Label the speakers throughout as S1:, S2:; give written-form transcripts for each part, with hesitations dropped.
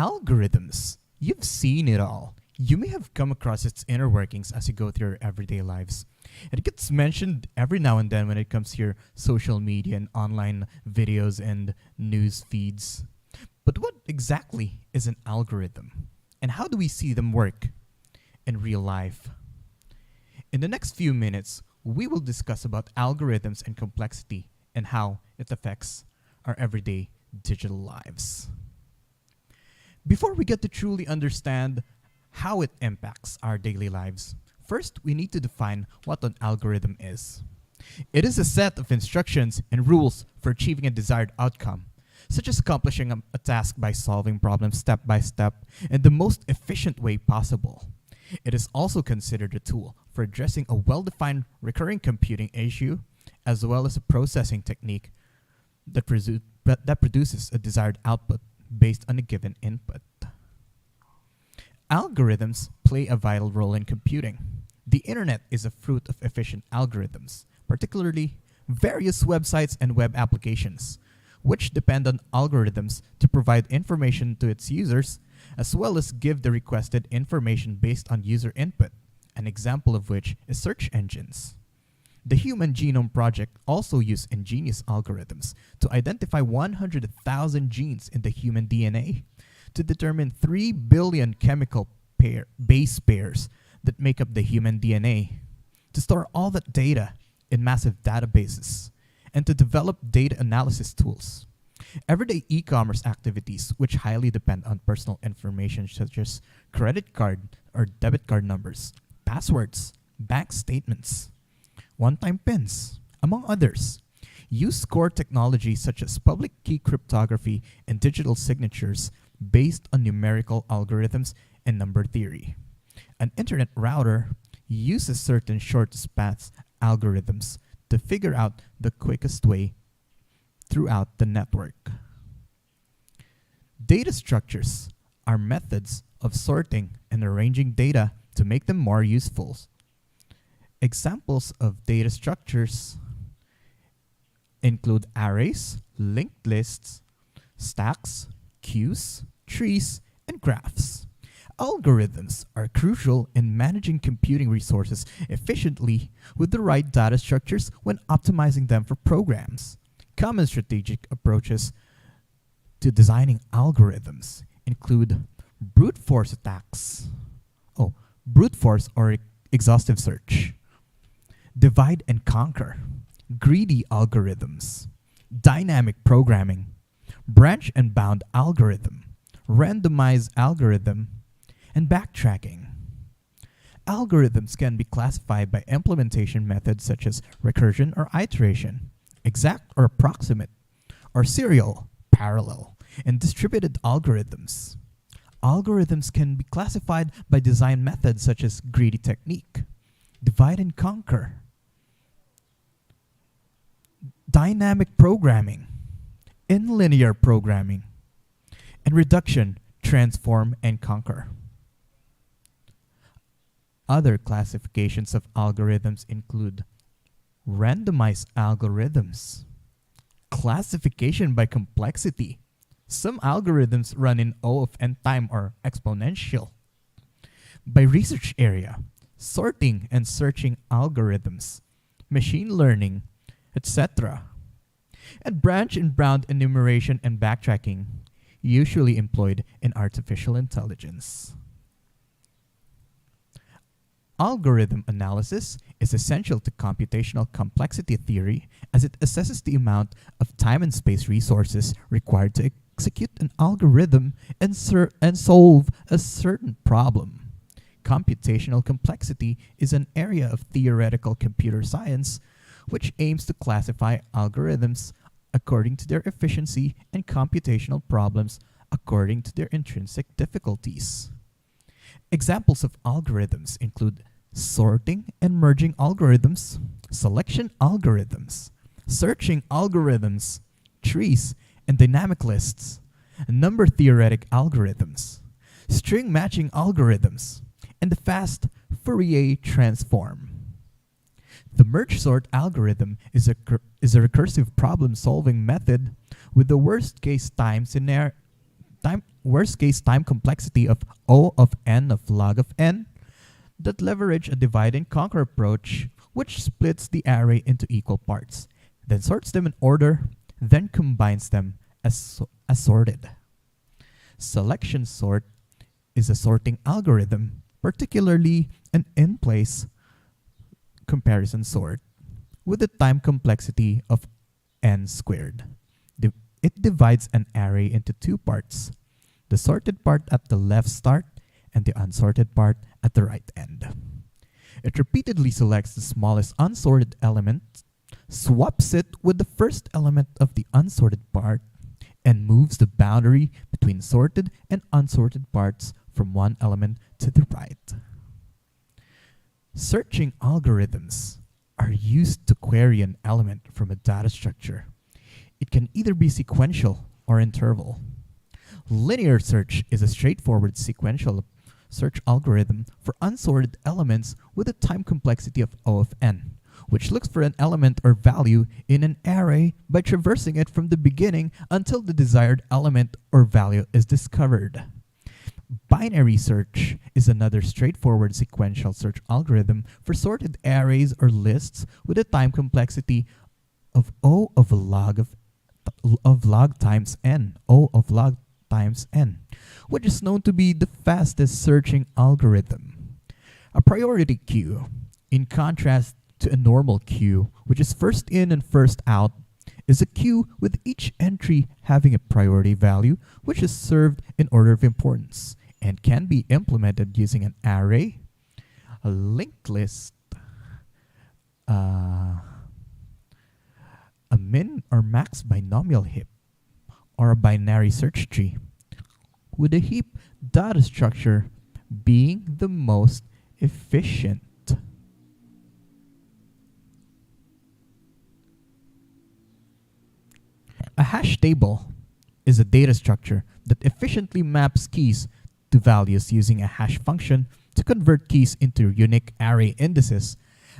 S1: Algorithms. You've seen it all. You may have come across its inner workings as you go through your everyday lives. It gets mentioned every now and then when it comes to your social media and online videos and news feeds. But what exactly is an algorithm? And how do we see them work in real life? In the next few minutes, we will discuss about algorithms and complexity and how it affects our everyday digital lives. Before we get to truly understand how it impacts our daily lives, first we need to define what an algorithm is. It is a set of instructions and rules for achieving a desired outcome, such as accomplishing a task by solving problems step by step in the most efficient way possible. It is also considered a tool for addressing a well-defined recurring computing issue, as well as a processing technique that produces a desired output based on a given input. Algorithms play a vital role in computing. The internet is a fruit of efficient algorithms, particularly various websites and web applications, which depend on algorithms to provide information to its users, as well as give the requested information based on user input, an example of which is search engines. The Human Genome Project also used ingenious algorithms to identify 100,000 genes in the human DNA to determine 3 billion chemical base pairs that make up the human DNA, to store all that data in massive databases, and to develop data analysis tools. Everyday e-commerce activities, which highly depend on personal information such as credit card or debit card numbers, passwords, bank statements, one-time PINs, among others, use core technology such as public key cryptography and digital signatures based on numerical algorithms and number theory. An internet router uses certain shortest paths algorithms to figure out the quickest way throughout the network. Data structures are methods of sorting and arranging data to make them more useful. Examples of data structures include arrays, linked lists, stacks, queues, trees, and graphs. Algorithms are crucial in managing computing resources efficiently with the right data structures when optimizing them for programs. Common strategic approaches to designing algorithms include brute force attacks, brute force or exhaustive search, divide and conquer, greedy algorithms, dynamic programming, branch and bound algorithm, randomized algorithm, and backtracking. Algorithms can be classified by implementation methods such as recursion or iteration, exact or approximate, or serial, parallel, and distributed algorithms. Algorithms can be classified by design methods such as greedy technique, divide and conquer, dynamic programming, nonlinear programming, and reduction, transform, and conquer. Other classifications of algorithms include randomized algorithms, classification by complexity. Some algorithms run in O of n time or exponential. By research area, sorting and searching algorithms, machine learning, etc. And branch and bound enumeration and backtracking, usually employed in artificial intelligence. Algorithm analysis is essential to computational complexity theory as it assesses the amount of time and space resources required to execute an algorithm and solve a certain problem. Computational complexity is an area of theoretical computer science which aims to classify algorithms according to their efficiency and computational problems according to their intrinsic difficulties. Examples of algorithms include sorting and merging algorithms, selection algorithms, searching algorithms, trees and dynamic lists, number theoretic algorithms, string matching algorithms, and the fast Fourier transform. The merge sort algorithm is a recursive problem-solving method with the worst-case time worst case time complexity of O of n of log of n that leverage a divide and conquer approach, which splits the array into equal parts, then sorts them in order, then combines them as sorted. Selection sort is a sorting algorithm, particularly an in-place comparison sort, with a time complexity of n squared. It divides an array into two parts, the sorted part at the left start and the unsorted part at the right end. It repeatedly selects the smallest unsorted element, swaps it with the first element of the unsorted part, and moves the boundary between sorted and unsorted parts from one element to the right. Searching algorithms are used to query an element from a data structure. It can either be sequential or interval. Linear search is a straightforward sequential search algorithm for unsorted elements with a time complexity of O of n, which looks for an element or value in an array by traversing it from the beginning until the desired element or value is discovered. Binary search is another straightforward sequential search algorithm for sorted arrays or lists with a time complexity of O of log times n, O of log times n, which is known to be the fastest searching algorithm. A priority queue, in contrast to a normal queue, which is first in and first out, is a queue with each entry having a priority value, which is served in order of importance and can be implemented using an array, a linked list, a min or max binomial heap, or a binary search tree, with a heap data structure being the most efficient. A hash table is a data structure that efficiently maps keys to values using a hash function to convert keys into unique array indices,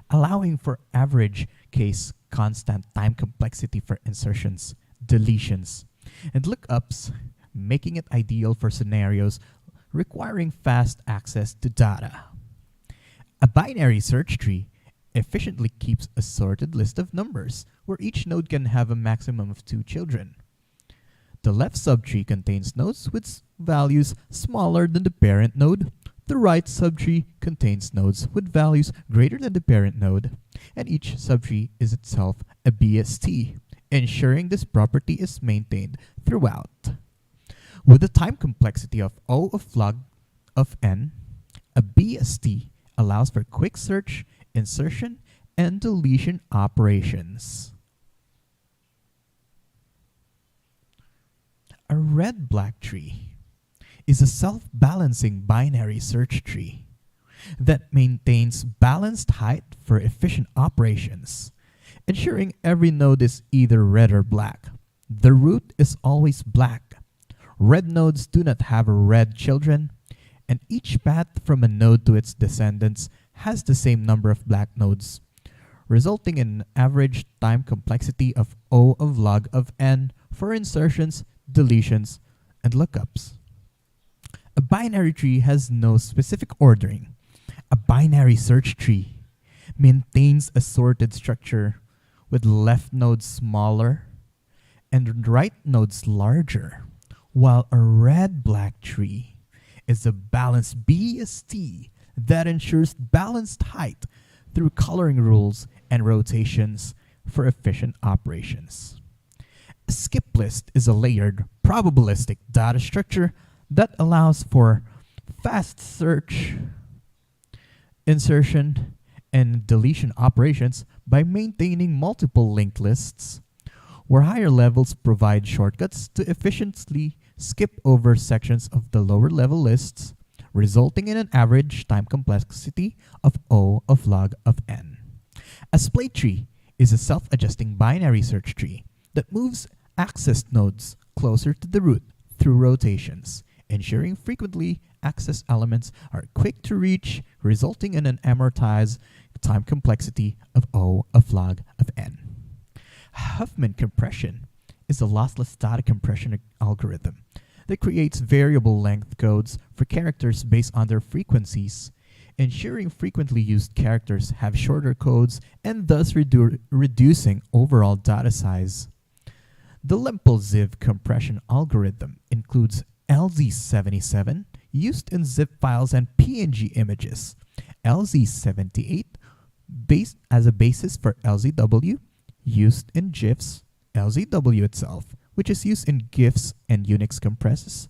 S1: allowing for average case constant time complexity for insertions, deletions, and lookups, making it ideal for scenarios requiring fast access to data. A binary search tree efficiently keeps a sorted list of numbers where each node can have a maximum of 2 children. The left subtree contains nodes with values smaller than the parent node. The right subtree contains nodes with values greater than the parent node, and each subtree is itself a BST, ensuring this property is maintained throughout. With a time complexity of O of log of n, a BST allows for quick search, insertion, and deletion operations. A red-black tree is a self-balancing binary search tree that maintains balanced height for efficient operations, ensuring every node is either red or black. The root is always black. Red nodes do not have red children, and each path from a node to its descendants has the same number of black nodes, resulting in an average time complexity of O of log of n for insertions, deletions, and lookups. A binary tree has no specific ordering. A binary search tree maintains a sorted structure with left nodes smaller and right nodes larger, while a red-black tree is a balanced BST that ensures balanced height through coloring rules and rotations for efficient operations. A skip list is a layered, probabilistic data structure that allows for fast search, insertion, and deletion operations by maintaining multiple linked lists, where higher levels provide shortcuts to efficiently skip over sections of the lower level lists, resulting in an average time complexity of O of log of n. A splay tree is a self-adjusting binary search tree that moves accessed nodes closer to the root through rotations, ensuring frequently accessed elements are quick to reach, resulting in an amortized time complexity of O of log of n. Huffman compression is a lossless data compression algorithm that creates variable length codes for characters based on their frequencies, ensuring frequently used characters have shorter codes and thus reducing overall data size. The LimpleZiv compression algorithm includes LZ77 used in zip files and PNG images, LZ78 based as a basis for LZW used in GIFs, LZW itself, which is used in GIFs and Unix compresses,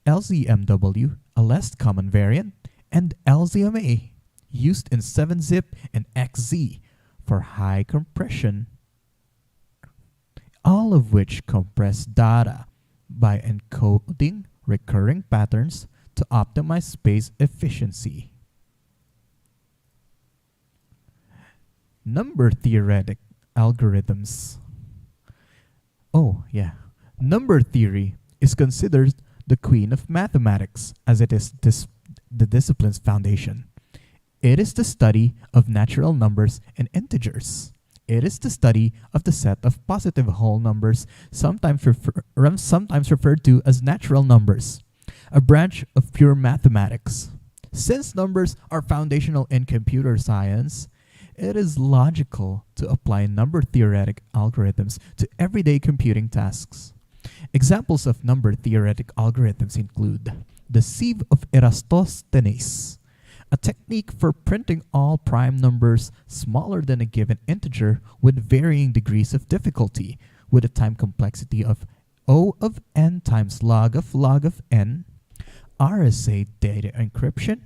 S1: LZMW, a less common variant, and LZMA, used in 7-zip and XZ for high compression, all of which compress data by encoding recurring patterns to optimize space efficiency. Number theoretic algorithms. Number theory is considered the queen of mathematics as it is the discipline's foundation. It is the study of natural numbers and integers. It is the study of the set of positive whole numbers, sometimes referred to as natural numbers, a branch of pure mathematics. Since numbers are foundational in computer science, it is logical to apply number theoretic algorithms to everyday computing tasks. Examples of number theoretic algorithms include the sieve of Eratosthenes, a technique for printing all prime numbers smaller than a given integer with varying degrees of difficulty, with a time complexity of O of n times log of n, RSA data encryption,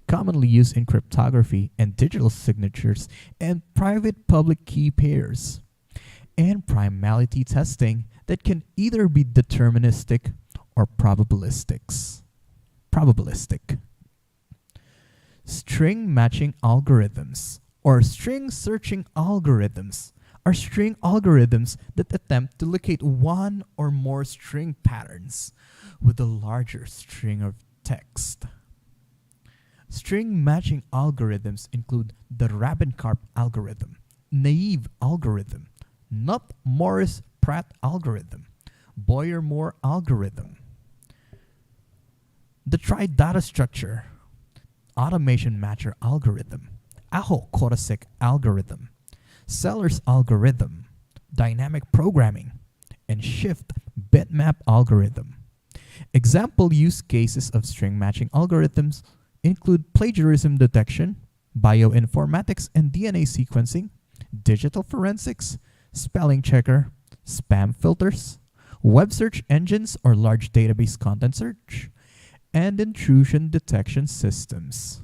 S1: commonly used in cryptography and digital signatures and private-public key pairs, and primality testing that can either be deterministic or probabilistic. String matching algorithms or string searching algorithms are string algorithms that attempt to locate one or more string patterns with a larger string of text. String matching algorithms include the Rabin-Karp algorithm, naive algorithm, Knuth-Morris-Pratt algorithm, Boyer-Moore algorithm, the tri-data structure, automation matcher algorithm, Aho-Korosek algorithm, Seller's algorithm, dynamic programming, and shift bitmap algorithm. Example use cases of string matching algorithms include plagiarism detection, bioinformatics and DNA sequencing, digital forensics, spelling checker, spam filters, web search engines or large database content search, and intrusion detection systems.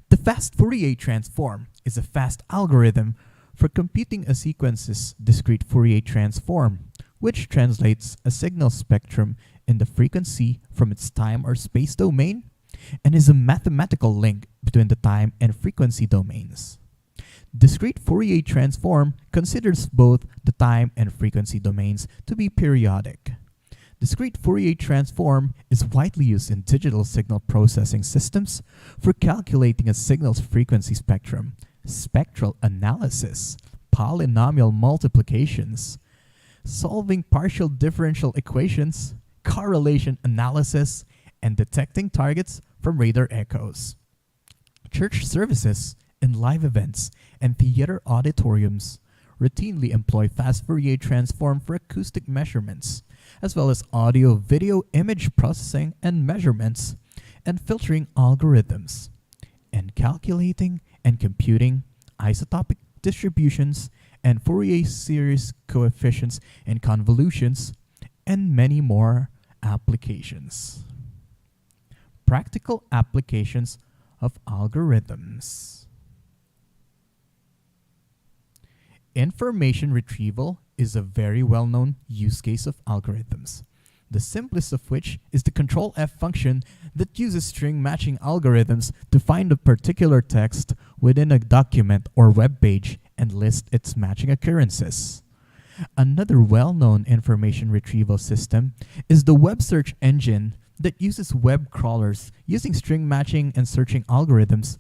S1: The fast Fourier transform is a fast algorithm for computing a sequence's discrete Fourier transform, which translates a signal spectrum in the frequency from its time or space domain and is a mathematical link between the time and frequency domains. Discrete Fourier transform considers both the time and frequency domains to be periodic. Discrete Fourier transform is widely used in digital signal processing systems for calculating a signal's frequency spectrum, spectral analysis, polynomial multiplications, solving partial differential equations, correlation analysis, and detecting targets from radar echoes. Church services and live events and theater auditoriums routinely employ fast Fourier transform for acoustic measurements, as well as audio, video, image processing and measurements, and filtering algorithms, and calculating and computing isotopic distributions and Fourier series coefficients and convolutions, and many more applications. Practical applications of algorithms. Information retrieval is a very well-known use case of algorithms, the simplest of which is the Control F function that uses string matching algorithms to find a particular text within a document or web page and list its matching occurrences. Another well-known information retrieval system is the web search engine that uses web crawlers using string matching and searching algorithms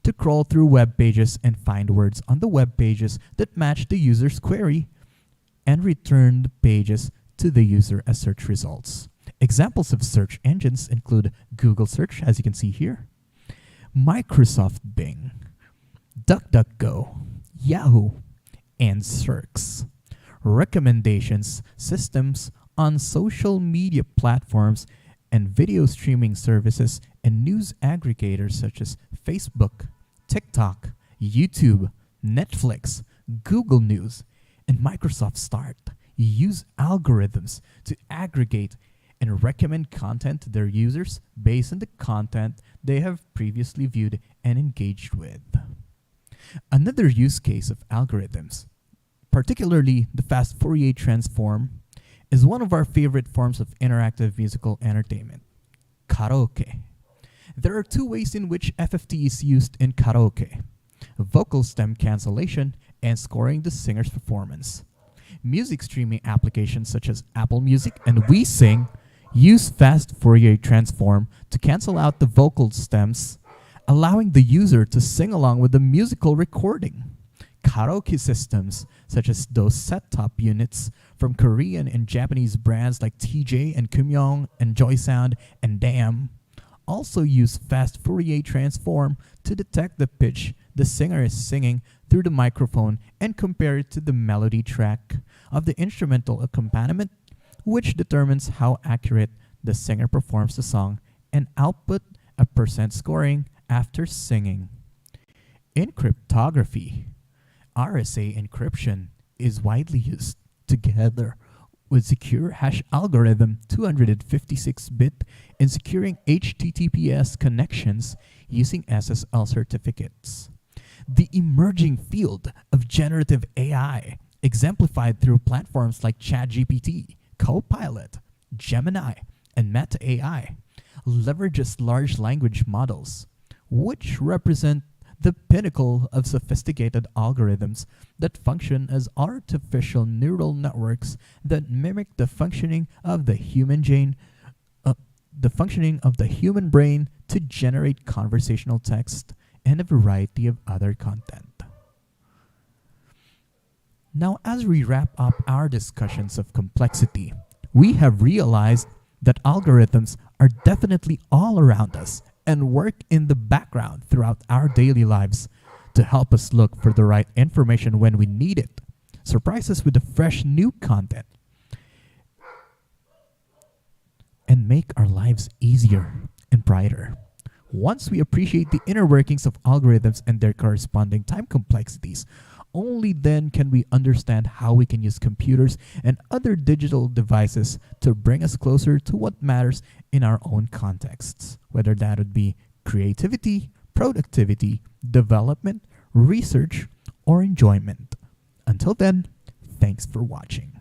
S1: to crawl through web pages and find words on the web pages that match the user's query and return the pages to the user as search results. Examples of search engines include Google Search, as you can see here, Microsoft Bing, DuckDuckGo, Yahoo, and Cirx. Recommendations systems on social media platforms and video streaming services and news aggregators such as Facebook, TikTok, YouTube, Netflix, Google News, and Microsoft Start use algorithms to aggregate and recommend content to their users based on the content they have previously viewed and engaged with. Another use case of algorithms, particularly the fast Fourier transform, is one of our favorite forms of interactive musical entertainment, karaoke. There are two ways in which FFT is used in karaoke: vocal stem cancellation and scoring the singer's performance. Music streaming applications such as Apple Music and WeSing use fast Fourier transform to cancel out the vocal stems, allowing the user to sing along with the musical recording. Karaoke systems such as those set-top units from Korean and Japanese brands like TJ and Kumyong and JoySound and Damn also use fast Fourier transform to detect the pitch the singer is singing through the microphone and compare it to the melody track of the instrumental accompaniment, which determines how accurate the singer performs the song and output a percent scoring after singing. In cryptography, RSA encryption is widely used together with secure hash algorithm 256-bit in securing HTTPS connections using SSL certificates. The emerging field of generative AI, exemplified through platforms like ChatGPT, Copilot, Gemini, and Meta AI, leverages large language models, which represent the pinnacle of sophisticated algorithms that function as artificial neural networks that mimic the functioning of the human brain to generate conversational text and a variety of other content. Now, as we wrap up our discussions of complexity, we have realized that algorithms are definitely all around us and work in the background throughout our daily lives to help us look for the right information when we need it, surprise us with the fresh new content, and make our lives easier and brighter. Once we appreciate the inner workings of algorithms and their corresponding time complexities, only then can we understand how we can use computers and other digital devices to bring us closer to what matters in our own contexts, whether that would be creativity, productivity, development, research, or enjoyment. Until then, thanks for watching.